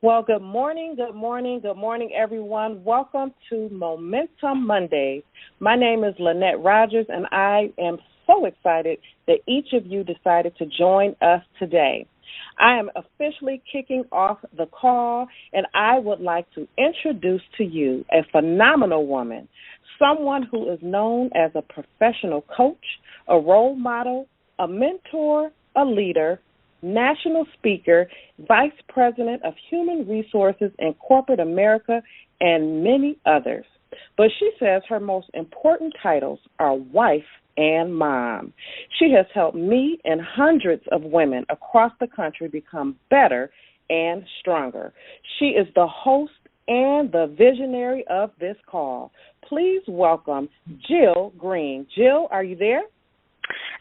Well, good morning, everyone. Welcome to Momentum Mondays. My name is Lynnette Rogers, and I am so excited that each of you decided to join us today. I am officially kicking off the call, and I would like to introduce to you a phenomenal woman, someone who is known as a professional coach, a role model, a mentor, a leader, national speaker, vice president of human resources in corporate America, and many others. But she says her most important titles are wife and mom. She has helped me and hundreds of women across the country become better and stronger. She is the host and the visionary of this call. Please welcome Jill Green. Jill, are you there?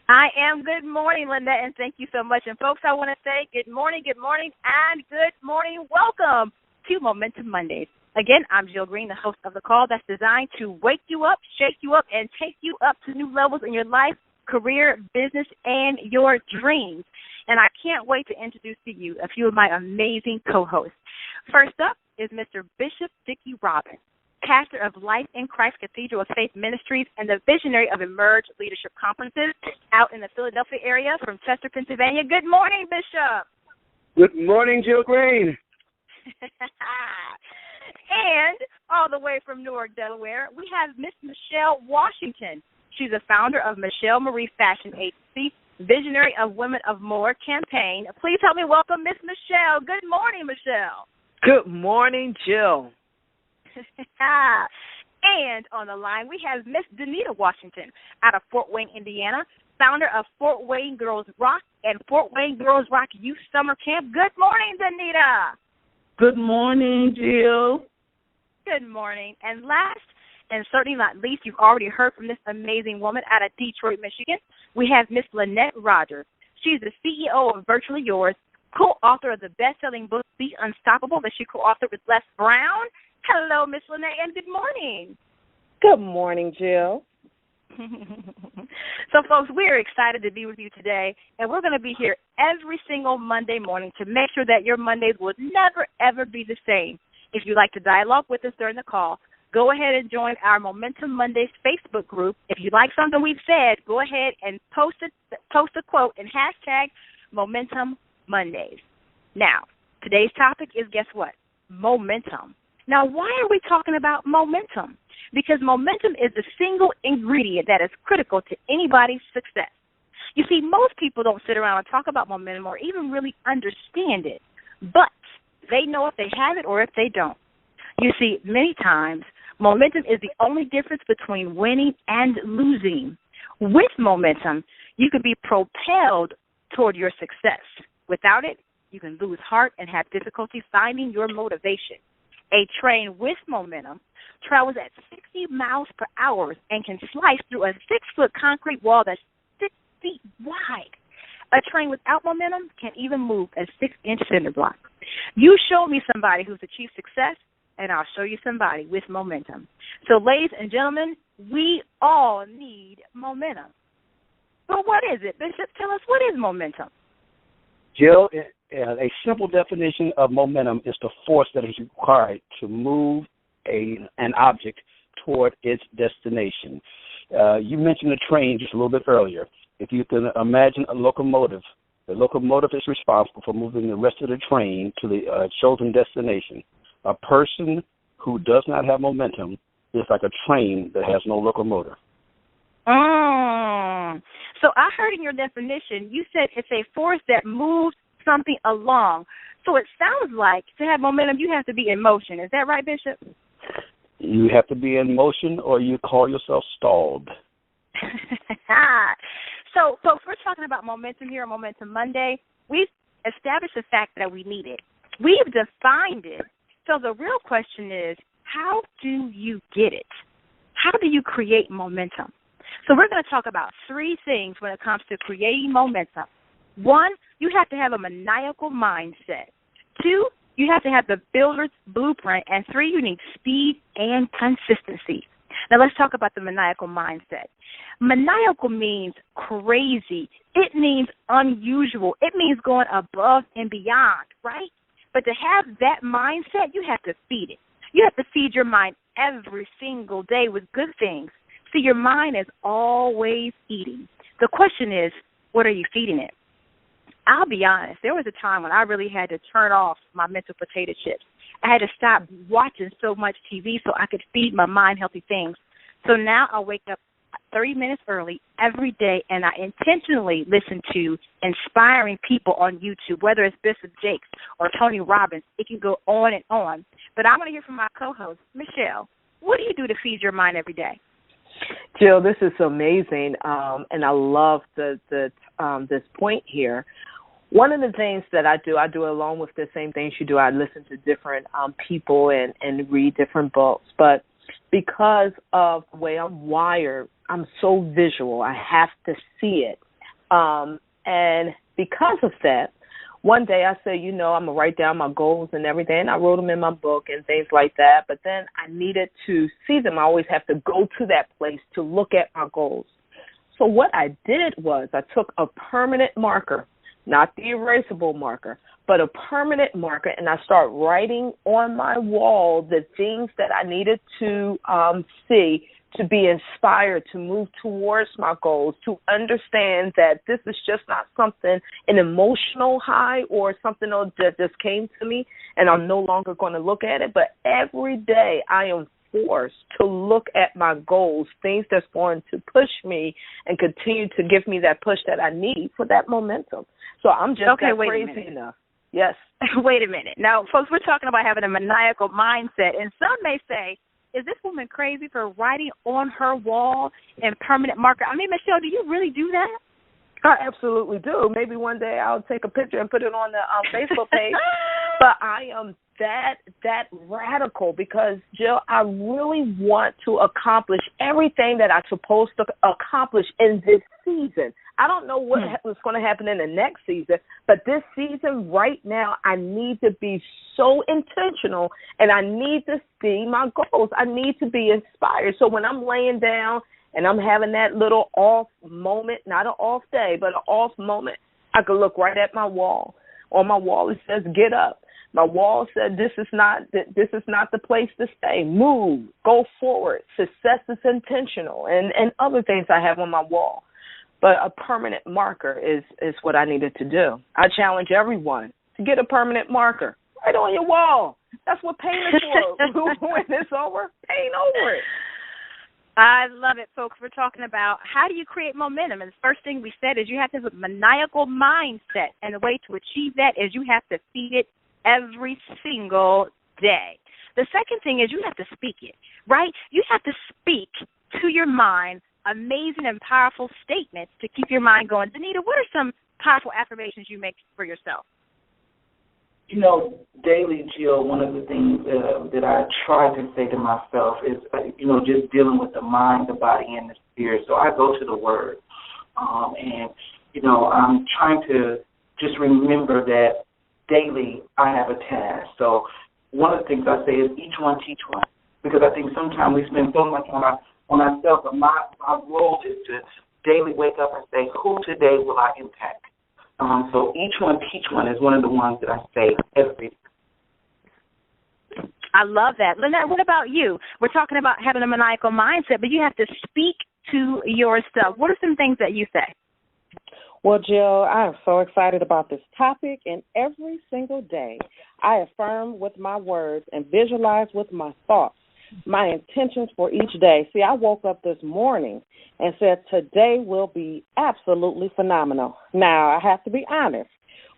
I am. Good morning, Lynnette, and thank you so much. And, folks, I want to say good morning, and good morning. Welcome to Momentum Mondays. Again, I'm Jill Green, the host of the call that's designed to wake you up, shake you up, and take you up to new levels in your life, career, business, and your dreams. And I can't wait to introduce to you a few of my amazing co-hosts. First up is Mr. Bishop Dickie Robbins, pastor of Life in Christ Cathedral of Faith Ministries and the visionary of Emerge Leadership Conferences out in the Philadelphia area from Chester, Pennsylvania. Good morning, Bishop. Good morning, Jill Green. And all the way from Newark, Delaware, we have Miss Michelle Washington. She's a founder of Michelle Marie Fashion Agency, visionary of Women of More campaign. Please help me welcome Miss Michelle. Good morning, Michelle. Good morning, Jill. And on the line, we have Miss Denita Washington out of Fort Wayne, Indiana, founder of Fort Wayne Girls Rock and Fort Wayne Girls Rock Youth Summer Camp. Good morning, Denita. Good morning, Jill. Good morning. And last, and certainly not least, you've already heard from this amazing woman out of Detroit, Michigan. We have Miss Lynnette Rogers. She's the CEO of Virtually Yours, co-author of the best-selling book, Be Unstoppable, that she co-authored with Les Brown. Hello, Miss Lynnette, and good morning. Good morning, Jill. So, folks, we're excited to be with you today, and we're going to be here every single Monday morning to make sure that your Mondays will never, ever be the same. If you'd like to dialogue with us during the call, go ahead and join our Momentum Mondays Facebook group. If you like something we've said, go ahead and post a quote and hashtag Momentum Mondays. Now, today's topic is, guess what? Momentum. Now, why are we talking about momentum? Because momentum is the single ingredient that is critical to anybody's success. You see, most people don't sit around and talk about momentum or even really understand it, but they know if they have it or if they don't. You see, many times, momentum is the only difference between winning and losing. With momentum, you can be propelled toward your success. Without it, you can lose heart and have difficulty finding your motivation. A train with momentum travels at 60 miles per hour and can slice through a 6-foot concrete wall that's 6 feet wide. A train without momentum can even move a 6-inch cinder block. You show me somebody who's achieved success, and I'll show you somebody with momentum. So, ladies and gentlemen, we all need momentum. But what is it? Bishop, tell us, what is momentum? Jill, a simple definition of momentum is the force that is required to move an object toward its destination. You mentioned a train just a little bit earlier. If you can imagine a locomotive, the locomotive is responsible for moving the rest of the train to the chosen destination. A person who does not have momentum is like a train that has no locomotive. So I heard in your definition, you said it's a force that moves something along. So it sounds like to have momentum, you have to be in motion. Is that right, Bishop? You have to be in motion or you call yourself stalled. So, folks, we're talking about momentum here on Momentum Monday. We've established the fact that we need it. We've defined it. So the real question is, how do you get it? How do you create momentum? So we're going to talk about 3 things when it comes to creating momentum. 1, you have to have a maniacal mindset. 2, you have to have the builder's blueprint. And 3, you need speed and consistency. Now, let's talk about the maniacal mindset. Maniacal means crazy. It means unusual. It means going above and beyond, right? But to have that mindset, you have to feed it. You have to feed your mind every single day with good things. See, your mind is always eating. The question is, what are you feeding it? I'll be honest. There was a time when I really had to turn off my mental potato chips. I had to stop watching so much TV so I could feed my mind healthy things. So now I wake up 30 minutes early every day, and I intentionally listen to inspiring people on YouTube, whether it's Bishop Jakes or Tony Robbins. It can go on and on. But I want to hear from my co-host, Michelle. What do you do to feed your mind every day? Jill, this is amazing, and I love this point here. One of the things that I do along with the same things you do. I listen to different people and read different books. But because of the way I'm wired, I'm so visual. I have to see it. And because of that, one day I said, I'm going to write down my goals and everything. And I wrote them in my book and things like that. But then I needed to see them. I always have to go to that place to look at my goals. So what I did was I took a permanent marker, not the erasable marker, but a permanent marker, and I start writing on my wall the things that I needed to see, to be inspired, to move towards my goals, to understand that this is just not something, an emotional high or something that just came to me, and I'm no longer going to look at it. But every day I am forced to look at my goals, things that's going to push me and continue to give me that push that I need for that momentum. So I'm just that crazy enough. Yes. Wait a minute. Now, folks, we're talking about having a maniacal mindset, and some may say, is this woman crazy for writing on her wall in permanent marker? I mean, Michelle, do you really do that? I absolutely do. Maybe one day I'll take a picture and put it on the Facebook page. But I am that radical because, Jill, I really want to accomplish everything that I'm supposed to accomplish in this season. I don't know what's going to happen in the next season, but this season right now, I need to be so intentional, and I need to see my goals. I need to be inspired. So when I'm laying down and I'm having that little off moment, not an off day, but an off moment, I can look right at my wall. On my wall, it says, get up. My wall said, this is not the place to stay. Move, go forward. Success is intentional, and other things I have on my wall. But a permanent marker is what I needed to do. I challenge everyone to get a permanent marker right on your wall. That's what paint is for. When it's over, paint over it. I love it, folks. We're talking about how do you create momentum. And the first thing we said is you have to have a maniacal mindset. And the way to achieve that is you have to feed it every single day. The second thing is you have to speak it, right? You have to speak to your mind amazing and powerful statements to keep your mind going. Denita, what are some powerful affirmations you make for yourself? Daily, Jill, one of the things that I try to say to myself is, just dealing with the mind, the body, and the spirit. So I go to the Word. I'm trying to just remember that daily I have a task. So one of the things I say is each one teach one, because I think sometimes we spend so much on ourselves, but my role is to daily wake up and say, who today will I impact? So each one teach one is one of the ones that I say every day. I love that. Lynnette, what about you? We're talking about having a maniacal mindset, but you have to speak to yourself. What are some things that you say? Well, Jill, I am so excited about this topic, and every single day I affirm with my words and visualize with my thoughts my intentions for each day. See, I woke up this morning and said today will be absolutely phenomenal. Now, I have to be honest.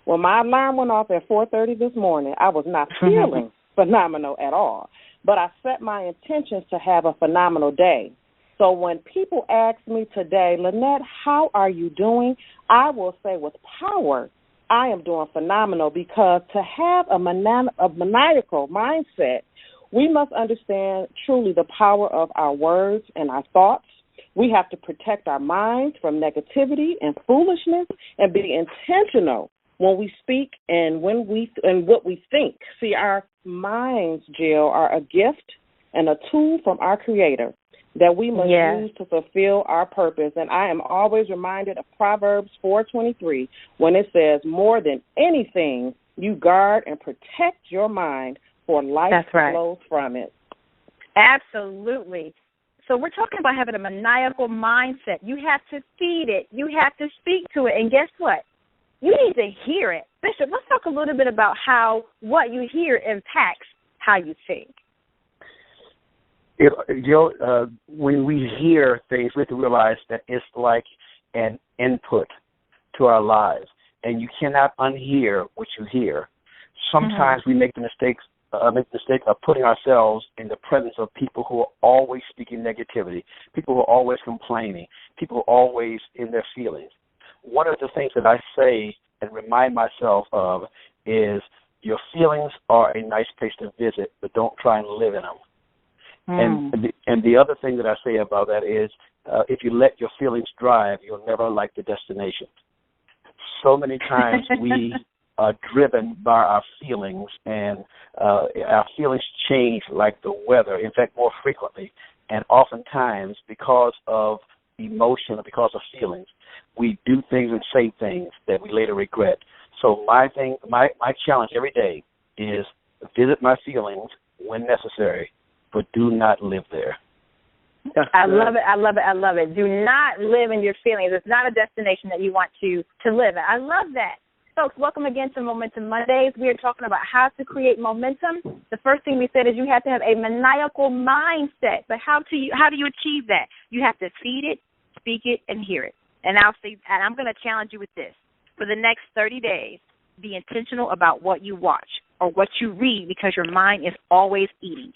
When my alarm went off at 4:30 this morning, I was not feeling phenomenal at all. But I set my intentions to have a phenomenal day. So when people ask me today, Lynnette, how are you doing? I will say with power, I am doing phenomenal, because to have a maniacal mindset, we must understand truly the power of our words and our thoughts. We have to protect our minds from negativity and foolishness and be intentional when we speak and what we think. See, our minds, Jill, are a gift and a tool from our Creator that we must use to fulfill our purpose. And I am always reminded of Proverbs 4:23 when it says, more than anything, You guard and protect your mind, for life flows from it. Absolutely. So we're talking about having a maniacal mindset. You have to feed it. You have to speak to it. And guess what? You need to hear it. Bishop, let's talk a little bit about how what you hear impacts how you think. When we hear things, we have to realize that it's like an input to our lives, and you cannot unhear what you hear. Sometimes we make the mistake of putting ourselves in the presence of people who are always speaking negativity, people who are always complaining, people who are always in their feelings. One of the things that I say and remind myself of is your feelings are a nice place to visit, but don't try and live in them. And the other thing that I say about that is if you let your feelings drive, you'll never like the destination. So many times we are driven by our feelings, and our feelings change like the weather, in fact, more frequently. And oftentimes, because of emotion or because of feelings, we do things and say things that we later regret. So my challenge every day is visit my feelings when necessary, but do not live there. I love it. Do not live in your feelings. It's not a destination that you want to live at. I love that. Folks, welcome again to Momentum Mondays. We are talking about how to create momentum. The first thing we said is you have to have a maniacal mindset. But how do you achieve that? You have to feed it, speak it, and hear it. And I'm going to challenge you with this. For the next 30 days, be intentional about what you watch or what you read, because your mind is always eating.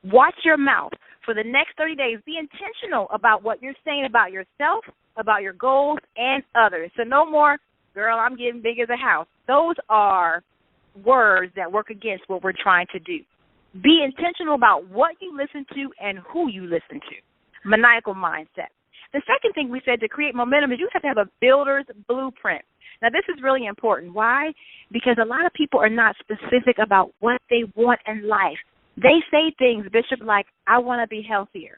Watch your mouth. For the next 30 days, be intentional about what you're saying about yourself, about your goals, and others. So no more, girl, I'm getting big as a house. Those are words that work against what we're trying to do. Be intentional about what you listen to and who you listen to. Maniacal mindset. The second thing we said to create momentum is you have to have a builder's blueprint. Now, this is really important. Why? Because a lot of people are not specific about what they want in life. They say things, Bishop, like, I want to be healthier.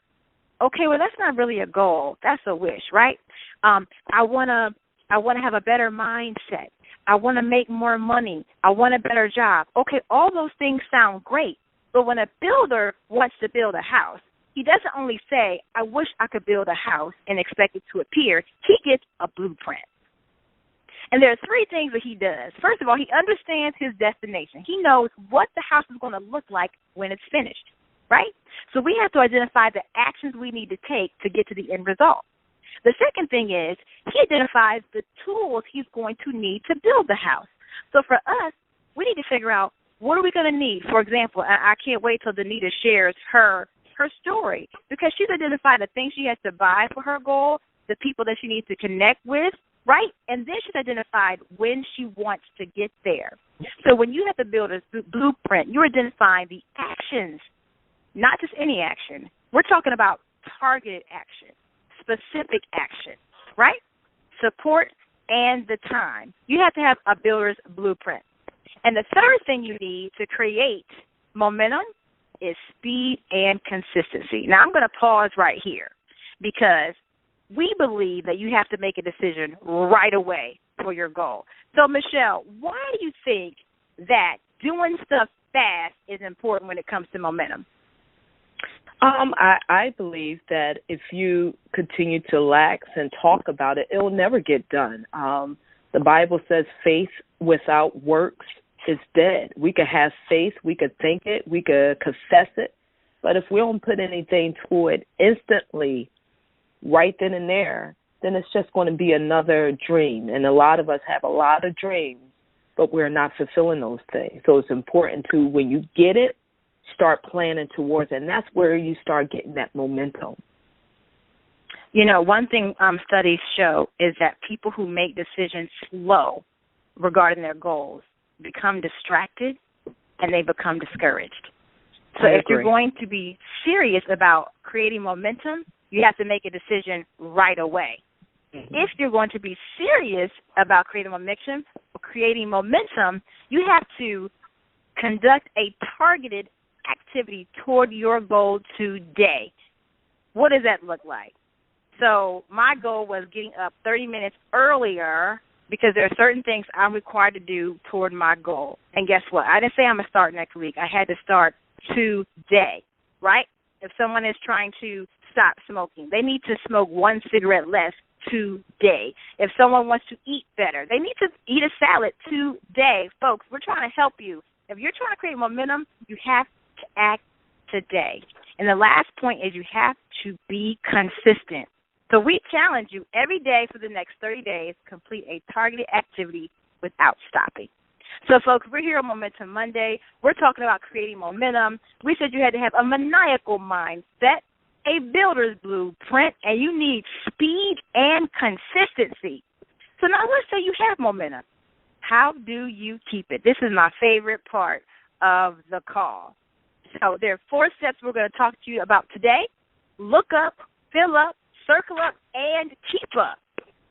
Okay, well, that's not really a goal. That's a wish, right? I want to have a better mindset. I want to make more money. I want a better job. Okay, all those things sound great. But when a builder wants to build a house, he doesn't only say, I wish I could build a house and expect it to appear. He gets a blueprint. And there are three things that he does. First of all, he understands his destination. He knows what the house is going to look like when it's finished, right? So we have to identify the actions we need to take to get to the end result. The second thing is he identifies the tools he's going to need to build the house. So for us, we need to figure out, what are we going to need? For example, I can't wait till Denita shares her story, because she's identified the things she has to buy for her goal, the people that she needs to connect with, right? And then she's identified when she wants to get there. So when you have to build a blueprint, you're identifying the actions, not just any action. We're talking about targeted action, specific action, right? Support and the time. You have to have a builder's blueprint. And the third thing you need to create momentum is speed and consistency. Now, I'm going to pause right here, because we believe that you have to make a decision right away for your goal. So, Michelle, why do you think that doing stuff fast is important when it comes to momentum? I believe that if you continue to lax and talk about it, it will never get done. The Bible says faith without works is dead. We could have faith, we could think it, we could confess it, but if we don't put anything to it instantly, right then and there, then it's just going to be another dream. And a lot of us have a lot of dreams, but we're not fulfilling those things. So it's important to, when you get it, start planning towards it. And that's where you start getting that momentum. You know, one thing studies show is that people who make decisions slow regarding their goals become distracted and they become discouraged. So if you're going to be serious about creating momentum, you have to make a decision right away. Mm-hmm. If you're going to be serious about creating momentum, you have to conduct a targeted activity toward your goal today. What does that look like? So my goal was getting up 30 minutes earlier because there are certain things I'm required to do toward my goal. And guess what? I didn't say I'm going to start next week. I had to start today, right? If someone is trying to stop smoking, they need to smoke 1 cigarette less today. If someone wants to eat better, they need to eat a salad today. Folks, we're trying to help you. If you're trying to create momentum, you have to act today. And the last point is you have to be consistent. So we challenge you every day for the next 30 days, complete a targeted activity without stopping. So, folks, we're here on Momentum Monday. We're talking about creating momentum. We said you had to have a maniacal mindset, a builder's blueprint, and you need speed and consistency. So now let's say you have momentum. How do you keep it? This is my favorite part of the call. So there are 4 steps we're going to talk to you about today. Look up, fill up, circle up, and keep up.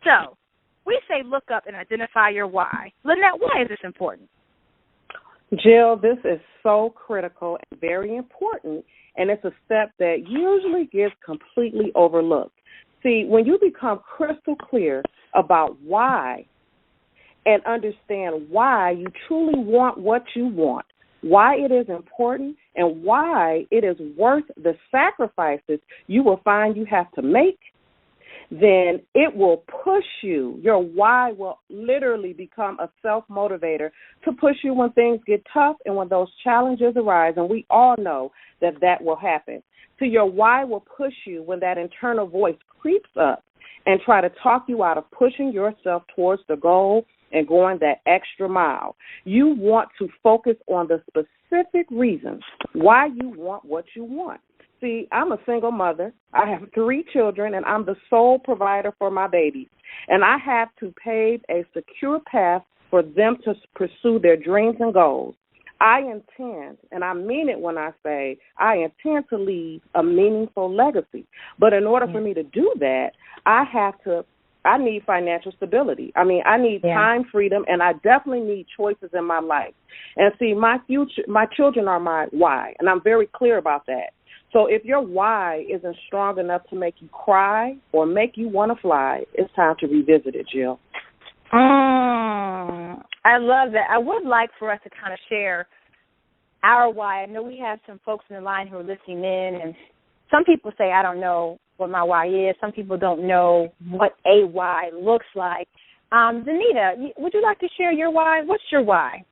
So we say look up and identify your why. Lynnette, why is this important? Jill, this is so critical and very important, and it's a step that usually gets completely overlooked. See, when you become crystal clear about why and understand why you truly want what you want, why it is important, and why it is worth the sacrifices you will find you have to make, then it will push you. Your why will literally become a self-motivator to push you when things get tough and when those challenges arise, and we all know that that will happen. So your why will push you when that internal voice creeps up and try to talk you out of pushing yourself towards the goal and going that extra mile. You want to focus on the specific reasons why you want what you want. See, I'm a single mother. I have 3 children, and I'm the sole provider for my babies. And I have to pave a secure path for them to pursue their dreams and goals. I intend, and I mean it when I say I intend to leave a meaningful legacy. But in order for me to do that, I need financial stability. I need time freedom, and I definitely need choices in my life. And see, my children are my why, and I'm very clear about that. So if your why isn't strong enough to make you cry or make you want to fly, it's time to revisit it, Jill. I love that. I would like for us to kind of share our why. I know we have some folks in the line who are listening in, and some people say, I don't know what my why is. Some people don't know what a why looks like. Denita, would you like to share your why? What's your why?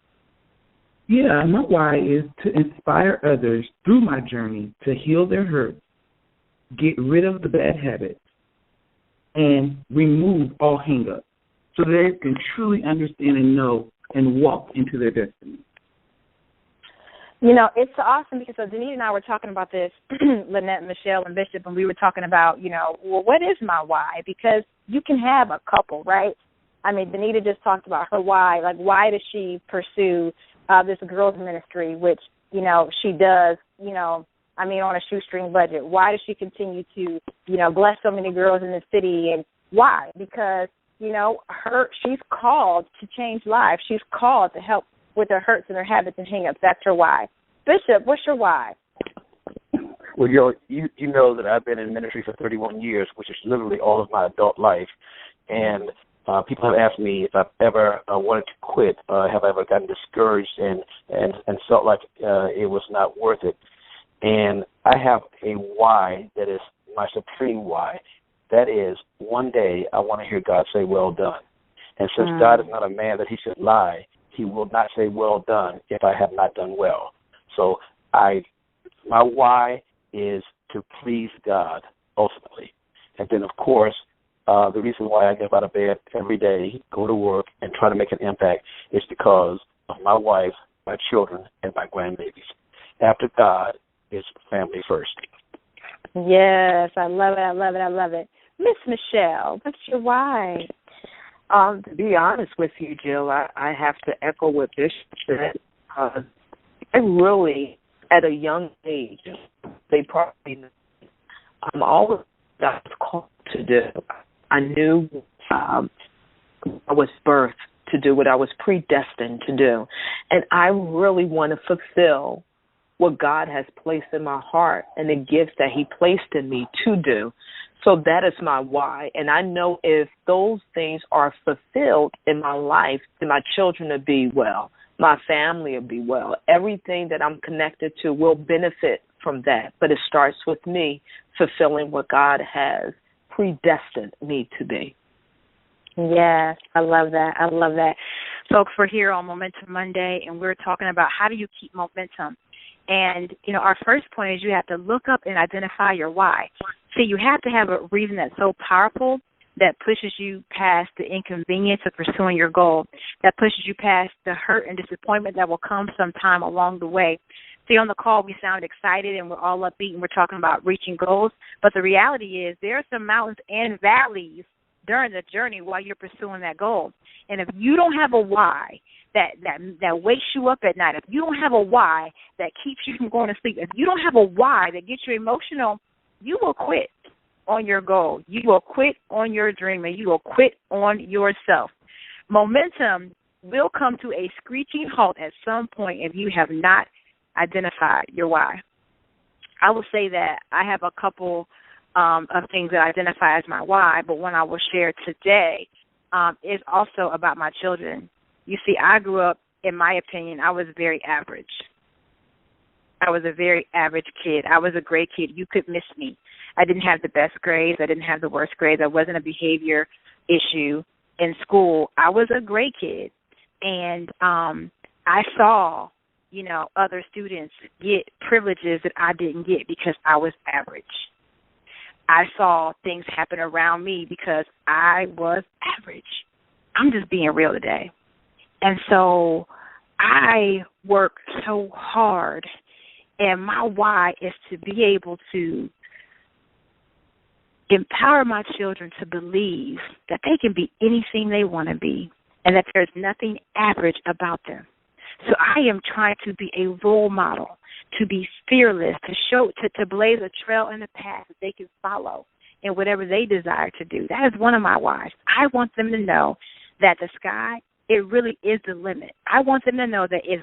Yeah, my why is to inspire others through my journey to heal their hurt, get rid of the bad habits, and remove all hang-ups so they can truly understand and know and walk into their destiny. You know, it's awesome because Denita and I were talking about this, Lynnette, Michelle, and Bishop, and we were talking about, well, what is my why? Because you can have a couple, right? I mean, Denita just talked about her why. Like, why does she pursue this girls' ministry, which, she does, on a shoestring budget? Why does she continue to, bless so many girls in the city? And why? Because, she's called to change lives. She's called to help with her hurts and her habits and hang-ups. That's her why. Bishop, what's your why? Well, you know that I've been in ministry for 31 years, which is literally all of my adult life. And people have asked me if I've ever wanted to quit, have I ever gotten discouraged and felt like it was not worth it. And I have a why that is my supreme why. That is, one day I want to hear God say, well done. And since God is not a man that he should lie, he will not say, well done, if I have not done well. So my why is to please God, ultimately. And then, of course, the reason why I get out of bed every day, go to work, and try to make an impact is because of my wife, my children, and my grandbabies. After God, it's family first. Yes, I love it, I love it, I love it. Miss Michelle, what's your why? To be honest with you, Jill, I have to echo what Bishop said. I really, at a young age, they probably know, all of that I was called to do. I knew I was birthed to do what I was predestined to do. And I really want to fulfill what God has placed in my heart and the gifts that he placed in me to do. So that is my why. And I know if those things are fulfilled in my life, then my children will be well, my family will be well. Everything that I'm connected to will benefit from that. But it starts with me fulfilling what God has predestined me to be. Yes, I love that. I love that. Folks, we're here on Momentum Monday, and we're talking about how do you keep momentum. And, our first point is you have to look up and identify your why. See, you have to have a reason that's so powerful that pushes you past the inconvenience of pursuing your goal, that pushes you past the hurt and disappointment that will come sometime along the way. See, on the call, we sound excited and we're all upbeat and we're talking about reaching goals, but the reality is there are some mountains and valleys during the journey while you're pursuing that goal. And if you don't have a why that wakes you up at night, if you don't have a why that keeps you from going to sleep, if you don't have a why that gets you emotional, you will quit on your goal. You will quit on your dream, and you will quit on yourself. Momentum will come to a screeching halt at some point if you have not identified your why. I will say that I have a couple of things that I identify as my why, but one I will share today is also about my children. You see, I grew up, in my opinion, I was very average. I was a very average kid. I was a great kid. You could miss me. I didn't have the best grades. I didn't have the worst grades. I wasn't a behavior issue in school. I was a great kid. And I saw, other students get privileges that I didn't get because I was average. I saw things happen around me because I was average. I'm just being real today. And so I work so hard, and my why is to be able to empower my children to believe that they can be anything they want to be and that there's nothing average about them. So I am trying to be a role model, to be fearless, to show, to blaze a trail in the path that they can follow in whatever they desire to do. That is one of my whys. I want them to know that the sky, it really is the limit. I want them to know that if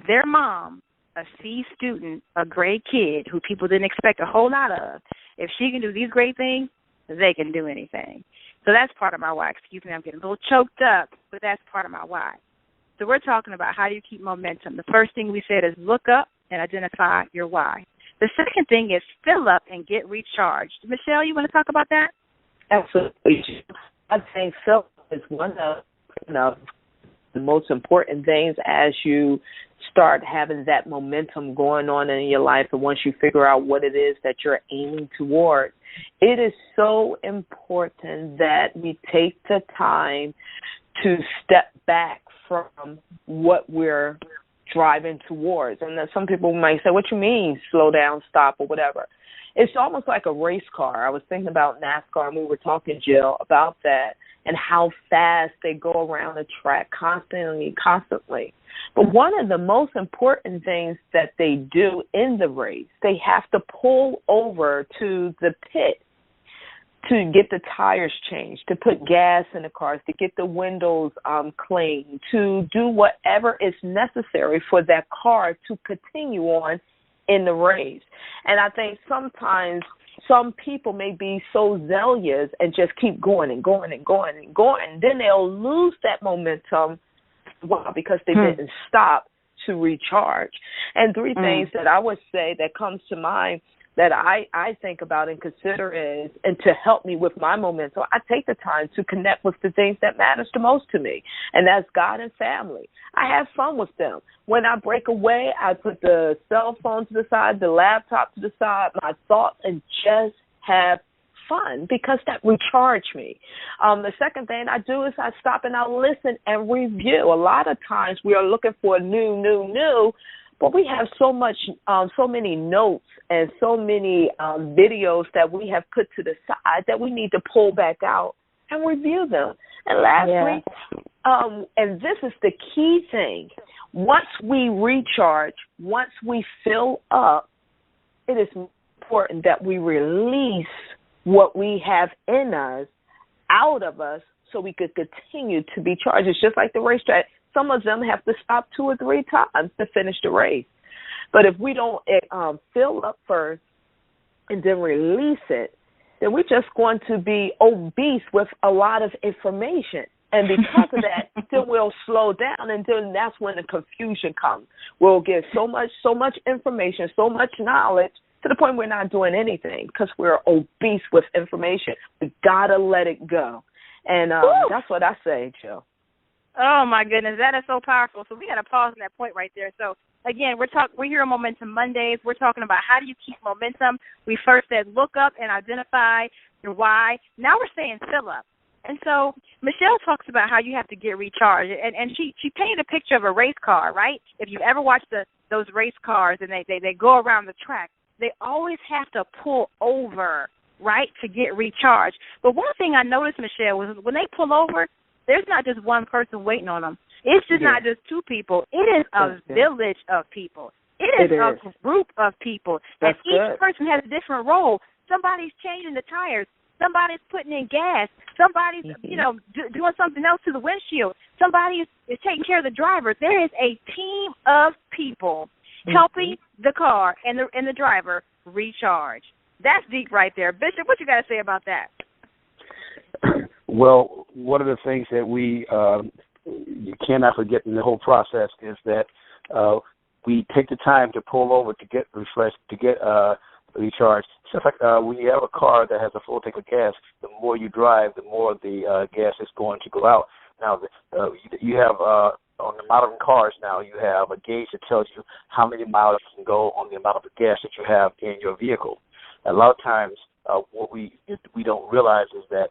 their mom, a C student, a great kid who people didn't expect a whole lot of, if she can do these great things, they can do anything. So that's part of my why. Excuse me, I'm getting a little choked up, but that's part of my why. So we're talking about how do you keep momentum. The first thing we said is look up and identify your why. The second thing is fill up and get recharged. Michelle, you want to talk about that? Absolutely. I think fill up is one of the most important things as you start having that momentum going on in your life, and once you figure out what it is that you're aiming toward. It is so important that we take the time to step back from what we're driving towards. And then some people might say, what you mean, slow down, stop, or whatever? It's almost like a race car. I was thinking about NASCAR, and we were talking, Jill, about that and how fast they go around the track constantly. But one of the most important things that they do in the race, they have to pull over to the pit to get the tires changed, to put gas in the cars, to get the windows cleaned, to do whatever is necessary for that car to continue on in the race. And I think sometimes some people may be so zealous and just keep going and going and going and going. Then they'll lose that momentum because they didn't stop to recharge. And three things that I would say that comes to mind that I think about and consider is, and to help me with my momentum, I take the time to connect with the things that matters the most to me, and that's God and family. I have fun with them. When I break away, I put the cell phone to the side, the laptop to the side, my thoughts, and just have fun because that recharge me. The second thing I do is I stop and I listen and review. A lot of times we are looking for new, but we have so many notes and so many videos that we have put to the side that we need to pull back out and review them. And lastly, and this is the key thing, once we recharge, once we fill up, it is important that we release what we have in us out of us so we could continue to be charged. It's just like the racetrack. Some of them have to stop 2 or 3 times to finish the race. But if we don't fill up first and then release it, then we're just going to be obese with a lot of information. And because of that, then we'll slow down, and then that's when the confusion comes. We'll get so much information, so much knowledge, to the point we're not doing anything because we're obese with information. We got to let it go. And that's what I say, Jill. Oh, my goodness, that is so powerful. So we got to pause on that point right there. So, again, we're here on Momentum Mondays. We're talking about how do you keep momentum. We first said look up and identify your why. Now we're saying fill up. And so Michelle talks about how you have to get recharged. And she painted a picture of a race car, right? If you ever watched those race cars and they go around the track, they always have to pull over, right, to get recharged. But one thing I noticed, Michelle, was when they pull over, there's not just one person waiting on them. It's just not just two people. It is a village of people. It is a group of people. That's and each person has a different role. Somebody's changing the tires. Somebody's putting in gas. Somebody's, doing something else to the windshield. Somebody is taking care of the driver. There is a team of people helping the car and the driver recharge. That's deep right there. Bishop, what you got to say about that? Well, one of the things that you cannot forget in the whole process is that we take the time to pull over to get refreshed, to get recharged. It's just like when you have a car that has a full tank of gas, the more you drive, the more the gas is going to go out. Now, you have on the modern cars now, you have a gauge that tells you how many miles you can go on the amount of gas that you have in your vehicle. A lot of times, what we don't realize is that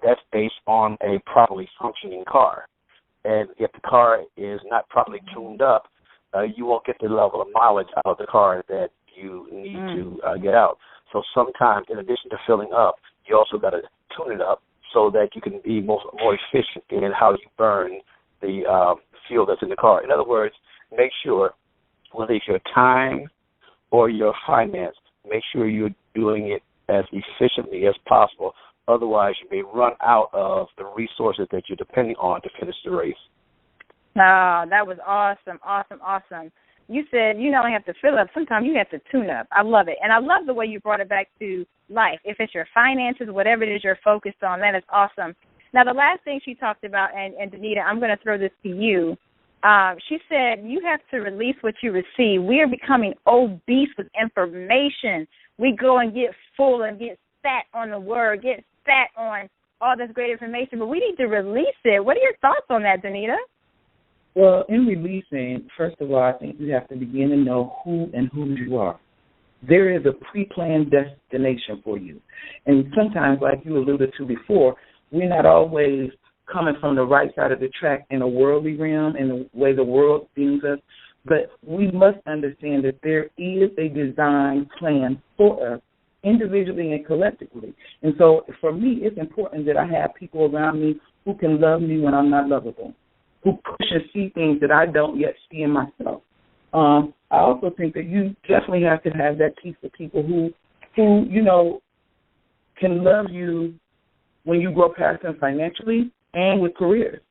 that's based on a properly functioning car. And if the car is not properly tuned up, you won't get the level of mileage out of the car that you need to get out. So sometimes, in addition to filling up, you also got to tune it up so that you can be more efficient in how you burn the fuel that's in the car. In other words, make sure, whether it's your time or your finance, make sure you're doing it as efficiently as possible. Otherwise, you may run out of the resources that you're depending on to finish the race. Oh, that was awesome, awesome, awesome. You said you not only have to fill up, sometimes you have to tune up. I love it. And I love the way you brought it back to life. If it's your finances, whatever it is you're focused on, that is awesome. Now, the last thing she talked about, and Denita, I'm going to throw this to you. She said you have to release what you receive. We are becoming obese with information. We go and get full and get fat on the word, get fat on all this great information, but we need to release it. What are your thoughts on that, Denita? Well, in releasing, first of all, I think you have to begin to know who and whose you are. There is a pre-planned destination for you. And sometimes, like you alluded to before, we're not always coming from the right side of the track in a worldly realm, in the way the world deems us. But we must understand that there is a design plan for us, individually and collectively. And so for me, it's important that I have people around me who can love me when I'm not lovable, who push and see things that I don't yet see in myself. I also think that you definitely have to have that piece of people who can love you when you grow past them financially and with careers.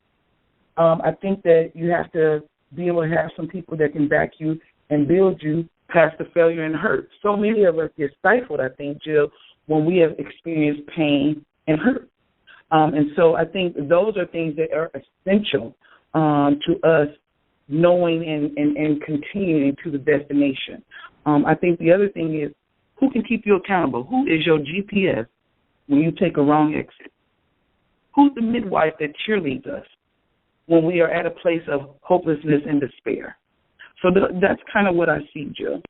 I think that you have to be able to have some people that can back you and build you past the failure and hurt. So many of us get stifled, I think, Jill, when we have experienced pain and hurt. And so I think those are things that are essential to us knowing and continuing to the destination. I think the other thing is who can keep you accountable? Who is your GPS when you take a wrong exit? Who's the midwife that cheerleads us when we are at a place of hopelessness and despair? So that's kind of what I see, Jill.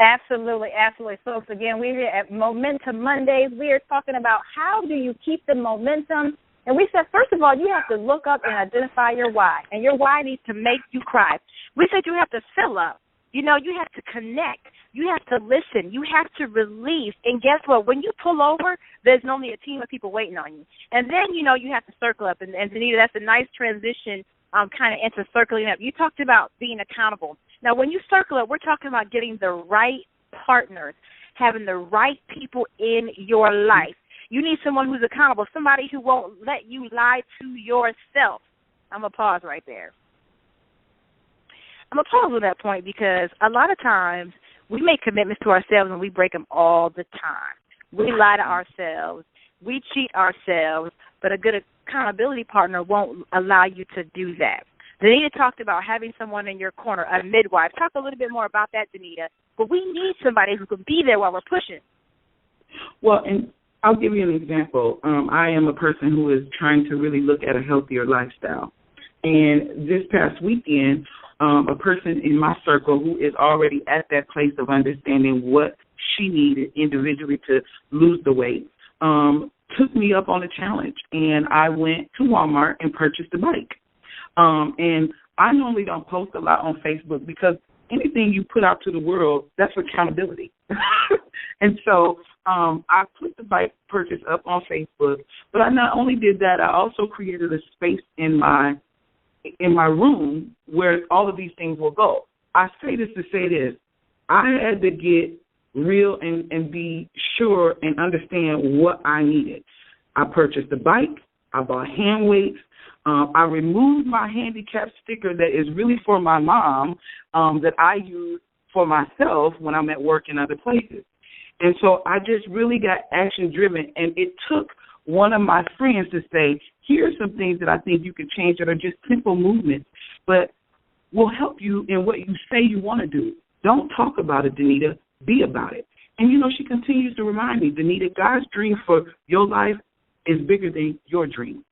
Absolutely, absolutely. Folks, again, we're here at Momentum Mondays. We are talking about how do you keep the momentum. And we said, first of all, you have to look up and identify your why. And your why needs to make you cry. We said you have to fill up. You have to connect. You have to listen. You have to release. And guess what? When you pull over, there's normally a team of people waiting on you. And then, you have to circle up. And Denita, that's a nice transition kind of into circling up. You talked about being accountable. Now, when you circle up, we're talking about getting the right partners, having the right people in your life. You need someone who's accountable, somebody who won't let you lie to yourself. I'm going to pause right there. I'm going to pause on that point because a lot of times we make commitments to ourselves and we break them all the time. We lie to ourselves. We cheat ourselves, but a good accountability partner won't allow you to do that. Denita talked about having someone in your corner, a midwife. Talk a little bit more about that, Denita. But we need somebody who can be there while we're pushing. Well, and I'll give you an example. I am a person who is trying to really look at a healthier lifestyle. And this past weekend, a person in my circle who is already at that place of understanding what she needed individually to lose the weight took me up on a challenge. And I went to Walmart and purchased a bike. And I normally don't post a lot on Facebook because anything you put out to the world, that's accountability. And so I put the bike purchase up on Facebook, but I not only did that, I also created a space in my room where all of these things will go. I say this to say this. I had to get real and be sure and understand what I needed. I purchased a bike. I bought hand weights. I removed my handicap sticker that is really for my mom that I use for myself when I'm at work in other places. And so I just really got action-driven, and it took one of my friends to say, here are some things that I think you could change that are just simple movements, but will help you in what you say you want to do. Don't talk about it, Denita. Be about it. And, you know, she continues to remind me, Denita, God's dream for your life is bigger than your dream.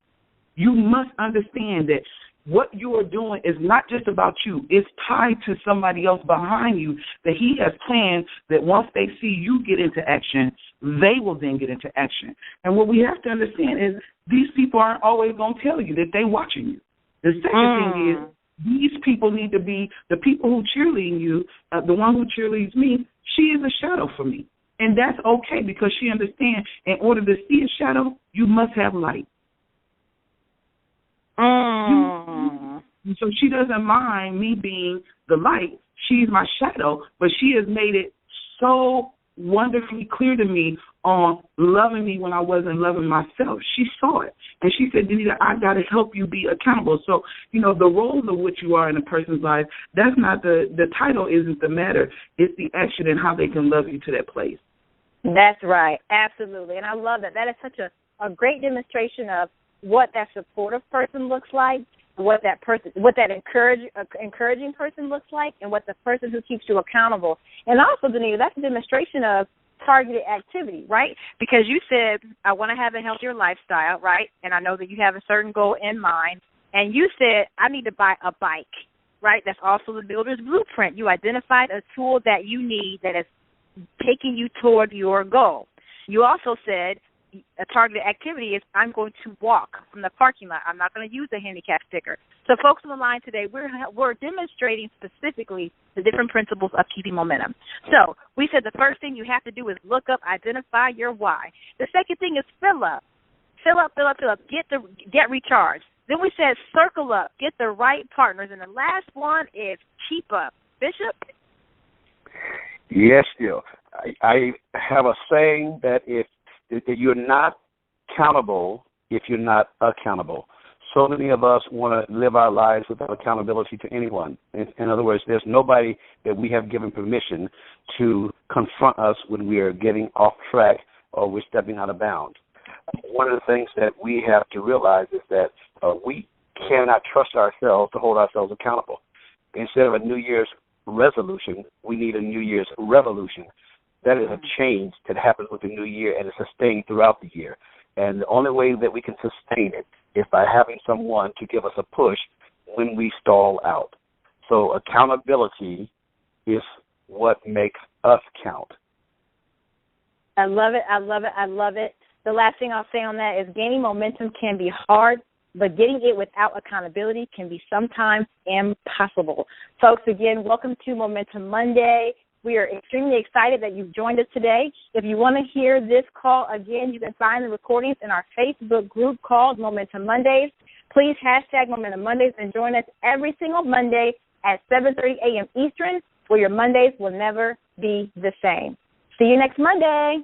You must understand that what you are doing is not just about you. It's tied to somebody else behind you that he has planned that once they see you get into action, they will then get into action. And what we have to understand is these people aren't always going to tell you that they're watching you. The second thing is these people need to be the people who cheerlead you, the one who cheerleads me, she is a shadow for me. And that's okay because she understands in order to see a shadow, you must have light. So she doesn't mind me being the light. She's my shadow, but she has made it so wonderfully clear to me on loving me when I wasn't loving myself. She saw it, and she said, Denita, I got to help you be accountable. So, you know, the role of what you are in a person's life, that's not the title isn't the matter. It's the action and how they can love you to that place. That's right. Absolutely. And I love that. That is such a great demonstration of what that supportive person looks like, what that encouraging person looks like, and what the person who keeps you accountable. And also, Denita, that's a demonstration of targeted activity, right? Because you said, I want to have a healthier lifestyle, right? And I know that you have a certain goal in mind. And you said, I need to buy a bike, right? That's also the builder's blueprint. You identified a tool that you need that is taking you toward your goal. You also said, a targeted activity is I'm going to walk from the parking lot. I'm not going to use a handicap sticker. So folks on the line today, we're demonstrating specifically the different principles of keeping momentum. So we said the first thing you have to do is look up, identify your why. The second thing is fill up. Fill up, get recharged. Then we said circle up, get the right partners. And the last one is keep up. Bishop? Yes, Jill. I have a saying that if you're not countable if you're not accountable. So many of us want to live our lives without accountability to anyone. In other words, there's nobody that we have given permission to confront us when we are getting off track or we're stepping out of bounds. One of the things that we have to realize is that we cannot trust ourselves to hold ourselves accountable. Instead of a New Year's resolution, we need a New Year's revolution. That is a change that happens with the new year and is sustained throughout the year. And the only way that we can sustain it is by having someone to give us a push when we stall out. So accountability is what makes us count. I love it. I love it. I love it. The last thing I'll say on that is gaining momentum can be hard, but getting it without accountability can be sometimes impossible. Folks, again, welcome to Momentum Monday. We are extremely excited that you've joined us today. If you want to hear this call again, you can find the recordings in our Facebook group called Momentum Mondays. Please hashtag Momentum Mondays and join us every single Monday at 7:30 a.m. Eastern, where your Mondays will never be the same. See you next Monday.